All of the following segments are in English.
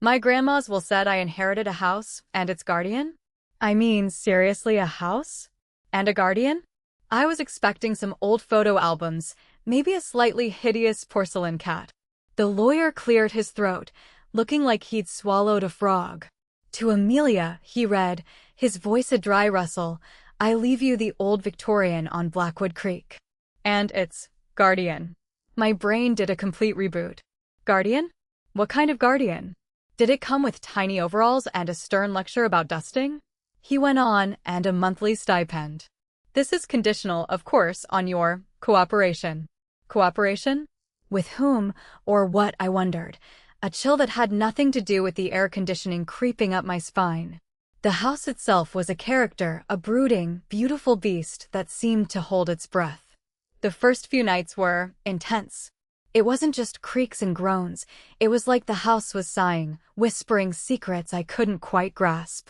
My grandmas will said I inherited a house and its guardian? I mean, seriously, a house? And a guardian? I was expecting some old photo albums, maybe a slightly hideous porcelain cat. The lawyer cleared his throat, looking like he'd swallowed a frog. To Amelia, he read, his voice a dry rustle, I leave you the old Victorian on Blackwood Creek. And its guardian. My brain did a complete reboot. Guardian? What kind of guardian? Did it come with tiny overalls and a stern lecture about dusting? He went on, and a monthly stipend. This is conditional, of course, on your cooperation. Cooperation? With whom, or what, I wondered. A chill that had nothing to do with the air conditioning creeping up my spine. The house itself was a character, a brooding, beautiful beast that seemed to hold its breath. The first few nights were intense. It wasn't just creaks and groans. It was like the house was sighing, whispering secrets I couldn't quite grasp.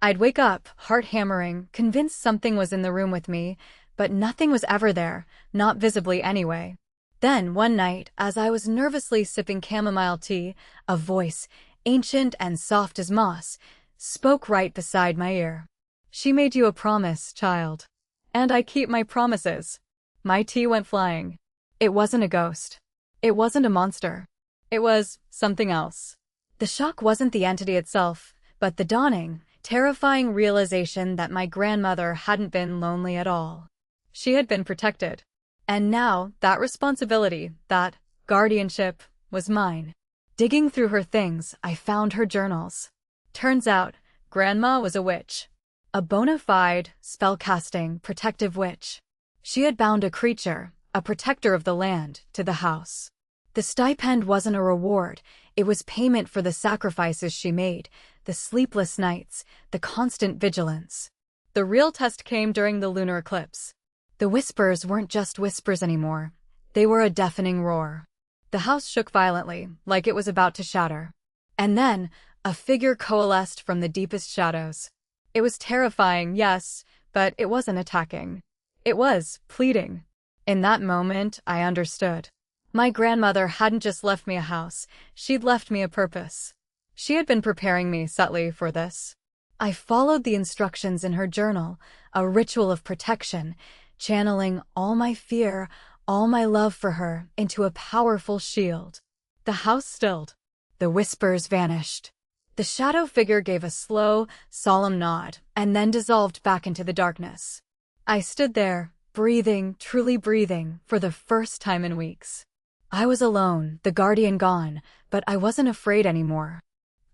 I'd wake up, heart hammering, convinced something was in the room with me, but nothing was ever there, not visibly anyway. Then, one night, as I was nervously sipping chamomile tea, a voice, ancient and soft as moss, spoke right beside my ear. She made you a promise, child. And I keep my promises. My tea went flying. It wasn't a ghost. It wasn't a monster. It was something else. The shock wasn't the entity itself, but the dawning, terrifying realization that my grandmother hadn't been lonely at all. She had been protected. And now, that responsibility, that guardianship, was mine. Digging through her things, I found her journals. Turns out, Grandma was a witch. A bona fide, spell-casting, protective witch. She had bound a creature, a protector of the land, to the house. The stipend wasn't a reward, it was payment for the sacrifices she made, the sleepless nights, the constant vigilance. The real test came during the lunar eclipse. The whispers weren't just whispers anymore. They were a deafening roar. The house shook violently, like it was about to shatter. And then, a figure coalesced from the deepest shadows. It was terrifying, yes, but it wasn't attacking. It was pleading. In that moment, I understood. My grandmother hadn't just left me a house, she'd left me a purpose. She had been preparing me subtly for this. I followed the instructions in her journal, a ritual of protection, channeling all my fear, all my love for her, into a powerful shield. The house stilled. The whispers vanished. The shadow figure gave a slow, solemn nod, and then dissolved back into the darkness. I stood there, breathing, truly breathing, for the first time in weeks. I was alone, the guardian gone, but I wasn't afraid anymore.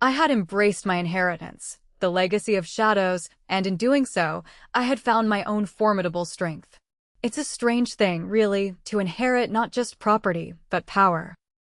I had embraced my inheritance, the legacy of shadows, and in doing so, I had found my own formidable strength. It's a strange thing, really, to inherit not just property, but power.